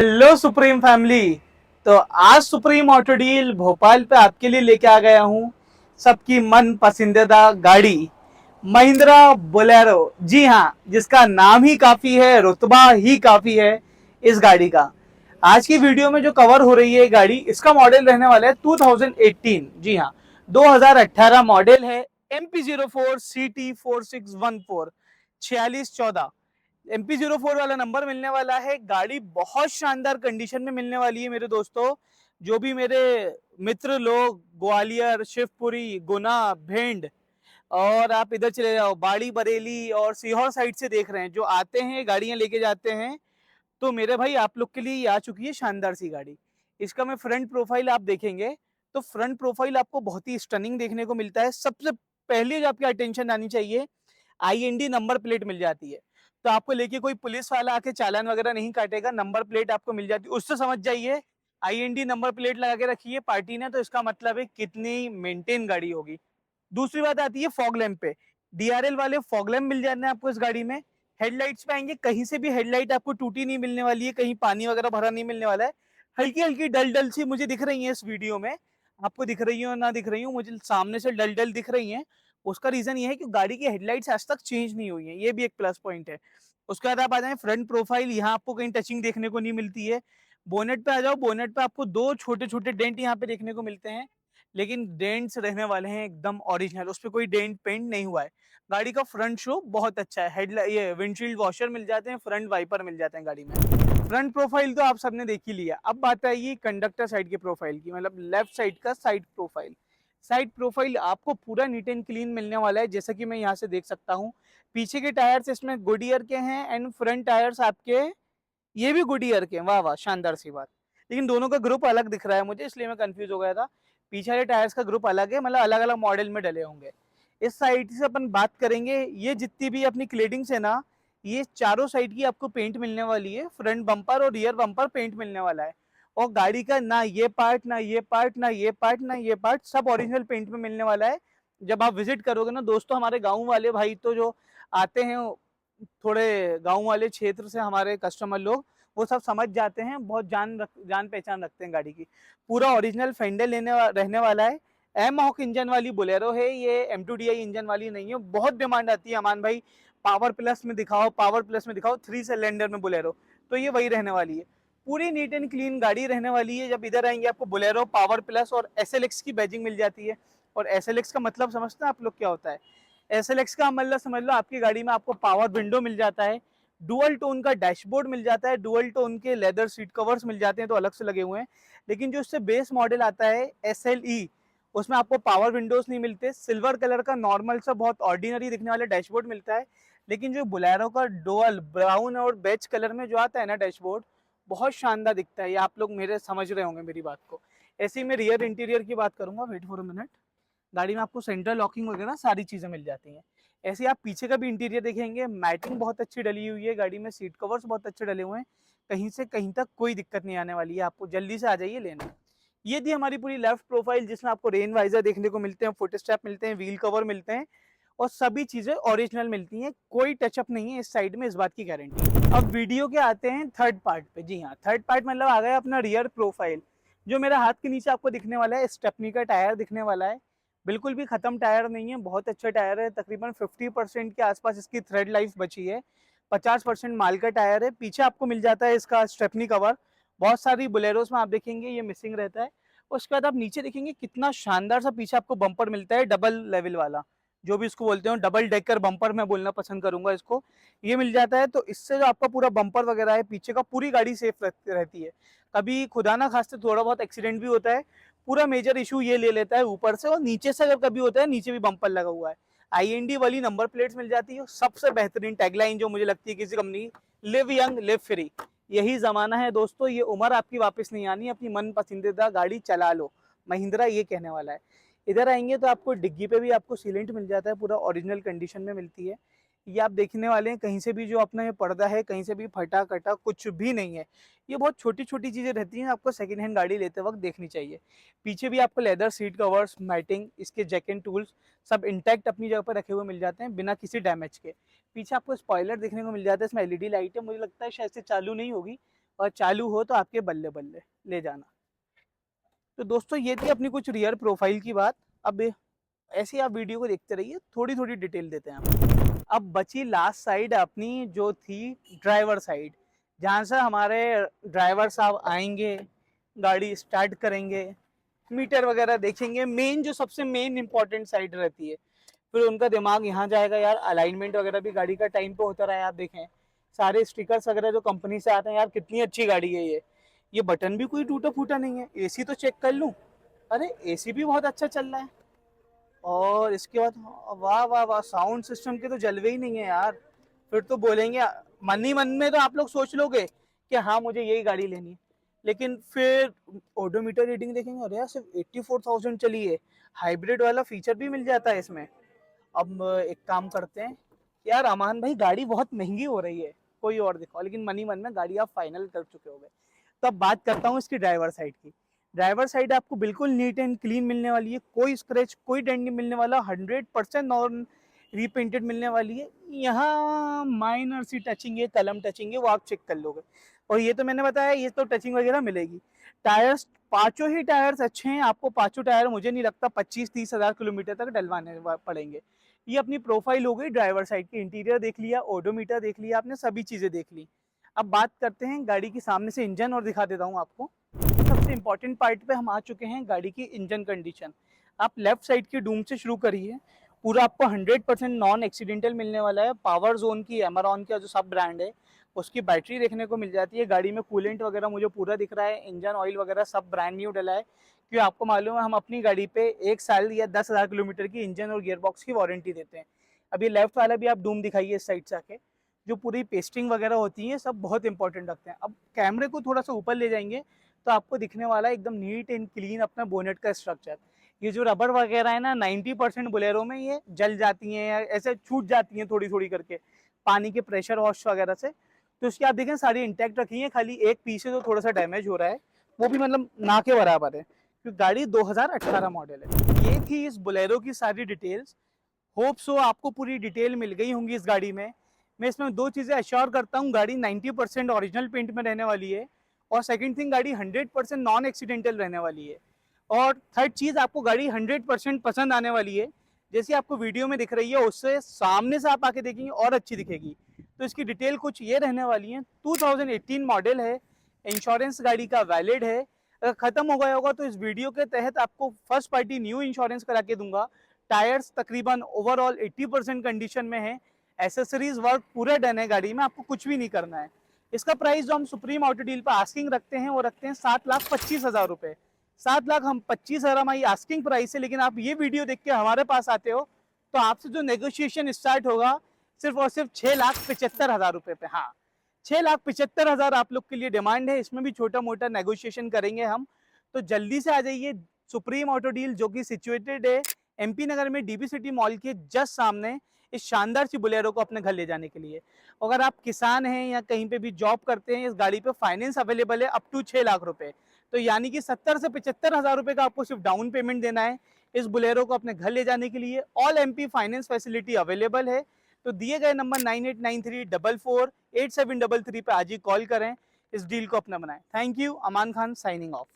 Hello supreme family. तो आज supreme auto deal Bhopal पे आपके लिए लेके आ गया हूँ सबकी मन पसंदीदा गाड़ी महिंद्रा बोलेरो। जी हाँ, जिसका नाम ही काफी है, रुतबा ही काफी है इस गाड़ी का। आज की वीडियो में जो कवर हो रही है गाड़ी, इसका मॉडल रहने वाला है 2018। जी हाँ, 2018 मॉडल है। MP04 CT4614 4614 MP04 वाला नंबर मिलने वाला है। गाड़ी बहुत शानदार कंडीशन में मिलने वाली है मेरे दोस्तों। जो भी मेरे मित्र लोग ग्वालियर, शिवपुरी, गुना, भिंड और आप इधर चले जाओ बाड़ी बरेली और सीहोर साइड से देख रहे हैं, जो आते हैं गाड़ियां लेके जाते हैं, तो मेरे भाई आप लोग के लिए ये आ चुकी है शानदार सी गाड़ी। इसका मैं फ्रंट प्रोफाइल आप देखेंगे तो फ्रंट प्रोफाइल आपको बहुत ही स्टनिंग देखने को मिलता है। सबसे पहले जो आपकी अटेंशन आनी चाहिए, IND नंबर प्लेट मिल जाती है। तो आपको लेके कोई पुलिस वाला आके चालान वगैरह नहीं काटेगा, नंबर प्लेट आपको मिल जाती है, उससे समझ जाइए IND नंबर प्लेट लगा के रखी है पार्टी ने, तो इसका मतलब है कितनी मेंटेन गाड़ी होगी। दूसरी बात आती है फॉग लैंप पे। DRL वाले फॉग लैंप मिल जाते हैं आपको इस गाड़ी में। हेडलाइट्स पे आएंगे, कहीं से भी हेडलाइट आपको टूटी नहीं मिलने वाली है, कहीं पानी वगैरह भरा नहीं मिलने वाला है। हल्की हल्की डल डल सी मुझे दिख रही है इस वीडियो में, आपको दिख रही हो ना दिख रही हो, मुझे सामने से डल डल दिख रही है। उसका रीजन ये है कि गाड़ी की हेडलाइट्स आज तक चेंज नहीं हुई है, ये भी एक प्लस पॉइंट है। उसके बाद आप आ जाए फ्रंट प्रोफाइल, यहाँ आपको कहीं टचिंग देखने को नहीं मिलती है। बोनेट पे आ जाओ, बोनेट पे आपको दो छोटे छोटे डेंट यहाँ पे देखने को मिलते हैं, लेकिन डेंट्स रहने वाले हैं एकदम ओरिजिनल, उस पर कोई डेंट पेंट नहीं हुआ है। गाड़ी का फ्रंट शो बहुत अच्छा है। हेडलाइट, ये विंडशील्ड वॉशर मिल जाते हैं, फ्रंट वाइपर मिल जाते हैं गाड़ी में। फ्रंट प्रोफाइल तो आप सबने देख ही लिया। अब बात आएगी कंडक्टर साइड के प्रोफाइल की, मतलब लेफ्ट साइड का साइड प्रोफाइल। साइड प्रोफाइल आपको पूरा नीट एंड क्लीन मिलने वाला है, जैसा कि मैं यहाँ से देख सकता हूँ। पीछे के टायर्स इसमें गुडियर के हैं एंड फ्रंट टायर्स आपके ये भी गुडियर के हैं। वाह वाह, शानदार सी बात। लेकिन दोनों का ग्रुप अलग दिख रहा है मुझे, इसलिए मैं कंफ्यूज हो गया था। पीछे वाले टायर्स का ग्रुप अलग है, मतलब अलग अलग मॉडल में डले होंगे। इस साइड से अपन बात करेंगे, ये जितनी भी अपनी क्लेडिंग्स है ना, ये चारों साइड की आपको पेंट मिलने वाली है। फ्रंट बम्पर और रियर बम्पर पेंट मिलने वाला है। और गाड़ी का ना ये पार्ट ना ये पार्ट ना ये पार्ट ना ये पार्ट, सब ओरिजिनल पेंट में मिलने वाला है। जब आप विजिट करोगे ना दोस्तों, हमारे गाँव वाले भाई तो जो आते हैं, थोड़े गाँव वाले क्षेत्र से हमारे कस्टमर लोग, वो सब समझ जाते हैं, बहुत जान पहचान रखते हैं गाड़ी की। पूरा ओरिजिनल फेंडर रहने वाला है। एम हॉक इंजन वाली बोलेरो है ये, M2DI इंजन वाली नहीं है। बहुत डिमांड आती है अमान भाई, पावर प्लस में दिखाओ, पावर प्लस में दिखाओ, 3 सिलेंडर में बोलेरो, तो ये वही रहने वाली है। पूरी नीट एंड क्लीन गाड़ी रहने वाली है। जब इधर आएंगे आपको बोलेरो, पावर प्लस और SLX की बैजिंग मिल जाती है। और SLX का मतलब समझते हैं आप लोग क्या होता है? SLX का मतलब समझ लो, आपकी गाड़ी में आपको पावर विंडो मिल जाता है, डुअल टोन का डैशबोर्ड मिल जाता है, डुअल टोन के लेदर सीट कवर्स मिल जाते हैं, तो अलग से लगे हुए हैं। लेकिन जो इससे बेस मॉडल आता है SLE, उसमें आपको पावर विंडोज नहीं मिलते। सिल्वर कलर का नॉर्मल सा बहुत ऑर्डिनरी दिखने वाला डैशबोर्ड मिलता है। लेकिन जो बोलेरो का डुअल ब्राउन और बेज कलर में जो आता है ना डैशबोर्ड, बहुत शानदार दिखता है। ये आप लोग मेरे समझ रहे होंगे मेरी बात को। ऐसे ही मैं रियर इंटीरियर की बात करूंगा, वेट फॉर अ मिनट। गाड़ी में आपको सेंट्रल लॉकिंग वगैरह सारी चीजें मिल जाती हैं। ऐसे आप पीछे का भी इंटीरियर देखेंगे, मैटिंग बहुत अच्छी डली हुई है गाड़ी में, सीट कवर्स बहुत अच्छे डले हुए हैं। कहीं से कहीं तक कोई दिक्कत नहीं आने वाली है, आपको जल्दी से आ जाइए लेने। ये थी हमारी पूरी लेफ्ट प्रोफाइल, जिसमें आपको रेन वाइजर देखने को मिलते हैं, फुट स्टेप मिलते हैं, व्हील कवर मिलते हैं, और सभी चीजें ओरिजिनल मिलती हैं। कोई टचअप नहीं है इस साइड में, इस बात की गारंटी। अब वीडियो के आते हैं थर्ड पार्ट पे। जी हाँ, थर्ड पार्ट मतलब आ गया अपना रियर प्रोफाइल। जो मेरा हाथ के नीचे आपको दिखने वाला है, स्टेपनी का टायर दिखने वाला है। बिल्कुल भी खत्म टायर नहीं है, बहुत अच्छा टायर है। तकरीबन 50% के आसपास इसकी थ्रेड लाइफ बची है। 50% माल का टायर है। पीछे आपको मिल जाता है इसका स्टेपनी कवर। बहुत सारी बोलेरोस में आप देखेंगे ये मिसिंग रहता है। उसके बाद आप नीचे देखेंगे कितना शानदार सा पीछे आपको बम्पर मिलता है, डबल लेवल वाला, जो भी इसको बोलते हो, डबल डेकर बम्पर मैं बोलना पसंद करूंगा इसको। ये मिल जाता है, तो इससे जो आपका पूरा बम्पर वगैरह है पीछे का, पूरी गाड़ी सेफ रहती है। कभी खुदा ना खास्ते थोड़ा बहुत एक्सीडेंट भी होता है, पूरा मेजर इशू ये ले लेता है ऊपर से। और नीचे से अगर कभी होता है, नीचे भी बम्पर लगा हुआ है। IND वाली नंबर प्लेट्स मिल जाती है। सबसे बेहतरीन टैगलाइन जो मुझे लगती है किसी कंपनी की, लिव यंग लिव फ्री। यही जमाना है दोस्तों, ये उम्र आपकी वापस नहीं आनी, अपनी मन पसंदीदा गाड़ी चला लो। महिंद्रा ये कहने वाला है। इधर आएंगे तो आपको डिग्गी पे भी आपको सीलेंट मिल जाता है, पूरा ओरिजिनल कंडीशन में मिलती है। ये आप देखने वाले हैं, कहीं से भी जो अपना ये पर्दा है कहीं से भी फटा कटा कुछ भी नहीं है। ये बहुत छोटी छोटी चीजें रहती हैं, आपको सेकंड हैंड गाड़ी लेते वक्त देखनी चाहिए। पीछे भी आपको लेदर सीट कवर्स, मैटिंग, इसके जैक एंड टूल्स सब इंटैक्ट अपनी जगह पर रखे हुए मिल जाते हैं, बिना किसी डैमेज के। पीछे आपको स्पॉइलर देखने को मिल जाता है, इसमें LED लाइट है, मुझे लगता है शायद से चालू नहीं होगी, और चालू हो तो आपके बल्ले बल्ले ले जाना। तो दोस्तों ये थी अपनी कुछ रियर प्रोफाइल की बात। अब ऐसे ही आप वीडियो को देखते रहिए, थोड़ी थोड़ी डिटेल देते हैं आप। अब बची लास्ट साइड अपनी जो थी ड्राइवर साइड, जहाँ से हमारे ड्राइवर साहब आएंगे, गाड़ी स्टार्ट करेंगे, मीटर वगैरह देखेंगे, मेन जो सबसे मेन इंपॉर्टेंट साइड रहती है। फिर उनका दिमाग यहाँ जाएगा, यार अलाइनमेंट वगैरह भी गाड़ी का टाइम पे होता रहा है। आप देखें सारे स्टिकर्स वगैरह जो कंपनी से आते हैं, यार कितनी अच्छी गाड़ी है ये बटन भी कोई टूटा फूटा नहीं है। एसी तो चेक कर लूँ, अरे एसी भी बहुत अच्छा चल रहा है। और इसके बाद वाह वाह वाह, साउंड सिस्टम के तो जलवे ही नहीं है यार। फिर तो बोलेंगे मन ही मन में, तो आप लोग सोच लोगे कि हाँ मुझे यही गाड़ी लेनी है, लेकिन फिर ओडोमीटर रीडिंग देखेंगे, अरे यार सिर्फ 84,000 चली है। हाइब्रिड वाला फीचर भी मिल जाता है इसमें। अब एक काम करते हैं, यार अमान भाई गाड़ी बहुत महंगी हो रही है, कोई और दिखाओ, लेकिन मन ही मन में गाड़ी आप फाइनल कर चुके हो। तो अब बात करता हूँ इसकी ड्राइवर साइड की। ड्राइवर साइड आपको बिल्कुल नीट एंड क्लीन मिलने वाली है, कोई स्क्रैच कोई डेंट नहीं मिलने वाला, 100% नॉन रीपेंटेड मिलने वाली है। यहाँ माइनर सी टचिंग है, कलम टचिंग है, वो आप चेक कर लोगे। और ये तो मैंने बताया, ये तो टचिंग वगैरह मिलेगी। टायर्स, पांचों ही टायर्स अच्छे हैं। आपको पांचों टायर मुझे नहीं लगता 25-30 हज़ार किलोमीटर तक डलवाने पड़ेंगे। ये अपनी प्रोफाइल हो गई ड्राइवर साइड की। इंटीरियर देख लिया, ओडोमीटर देख लिया आपने, सभी चीजें देख ली। अब बात करते हैं गाड़ी की सामने से इंजन, और दिखा देता हूँ आपको। सबसे इंपॉर्टेंट पार्ट पे हम आ चुके हैं, गाड़ी की इंजन कंडीशन। आप लेफ्ट साइड की डूम से शुरू करिए। पूरा आपको 100% नॉन एक्सीडेंटल मिलने वाला है। पावर जोन की, एमरॉन का जो सब ब्रांड है उसकी बैटरी देखने को मिल जाती है। गाड़ी में कूलेंट वगैरह मुझे पूरा दिख रहा है, इंजन ऑयल वगैरह सब ब्रांड न्यू डला है। क्योंकि आपको मालूम है हम अपनी गाड़ी पे 1 साल या 10,000 किलोमीटर की इंजन और गियरबॉक्स की वारंटी देते हैं। अभी लेफ्ट वाला भी आप डूम दिखाइए इस साइड से आके, जो पूरी पेस्टिंग वगैरह होती है सब बहुत इंपॉर्टेंट रखते हैं। अब कैमरे को थोड़ा सा ऊपर ले जाएंगे तो आपको दिखने वाला है एकदम नीट एंड क्लीन अपना बोनेट का स्ट्रक्चर। ये जो रबर वगैरह है ना, 90% बोलेरो में ये जल जाती हैं या ऐसे छूट जाती हैं थोड़ी थोड़ी करके, पानी के प्रेशर वॉश वगैरह से। तो उसकी आप देखें सारी इंटैक्ट रखी है, खाली एक पीस है जो थोड़ा सा डैमेज हो रहा है, वो भी मतलब ना के बराबर है, क्योंकि गाड़ी 2018 मॉडल है। ये थी इस बोलेरो की सारी डिटेल्स। होप सो आपको पूरी डिटेल मिल गई होंगी इस गाड़ी में। मैं इसमें दो चीज़ें अश्योर करता हूँ, गाड़ी 90% ओरिजिनल पेंट में रहने वाली है, और सेकंड थिंग गाड़ी 100% नॉन एक्सीडेंटल रहने वाली है, और थर्ड चीज़ आपको गाड़ी 100% पसंद आने वाली है। जैसे आपको वीडियो में दिख रही है उससे सामने से आप आके देखेंगे और अच्छी दिखेगी। तो इसकी डिटेल कुछ ये रहने वाली है। 2018 मॉडल है, इंश्योरेंस गाड़ी का वैलिड है। अगर खत्म हो गया होगा तो इस वीडियो के तहत आपको फर्स्ट पार्टी न्यू इंश्योरेंस करा के दूंगा। टायर्स तकरीबन ओवरऑल 80% कंडीशन में है। एसेसरीज वर्क पूरा डन है गाड़ी में, आपको कुछ भी नहीं करना है। इसका प्राइस जो हम सुप्रीम ऑटो डील पर आस्किंग रखते हैं वो रखते हैं 7,25,000 रुपए। 7,25,000 हमारी आस्किंग प्राइस है। लेकिन आप ये वीडियो देख के हमारे पास आते हो तो आपसे जो नेगोशिएशन स्टार्ट होगा सिर्फ और सिर्फ 6,75,000 रुपए पे। हाँ, 6,75,000 आप लोग के लिए डिमांड है, इसमें भी छोटा मोटा नेगोशिएशन करेंगे हम। तो जल्दी से आ जाइए। सुप्रीम ऑटो डील जो कि सिचुएटेड है एमपी नगर में, डीबी सिटी मॉल के जस्ट सामने, इस शानदार सी बोलेरो को अपने घर ले जाने के लिए। अगर आप किसान हैं या कहीं पे भी जॉब करते हैं, इस गाड़ी पे फाइनेंस अवेलेबल है अप टू 6 लाख रुपए। तो यानी कि 70 से 75,000 रुपए का आपको सिर्फ डाउन पेमेंट देना है इस बोलेरो को अपने घर ले जाने के लिए। All MP finance facility available है। तो दिए गए नंबर 9893448733 पे आज ही कॉल करें, इस डील को अपना बनाएं। Thank you. Aman Khan signing off.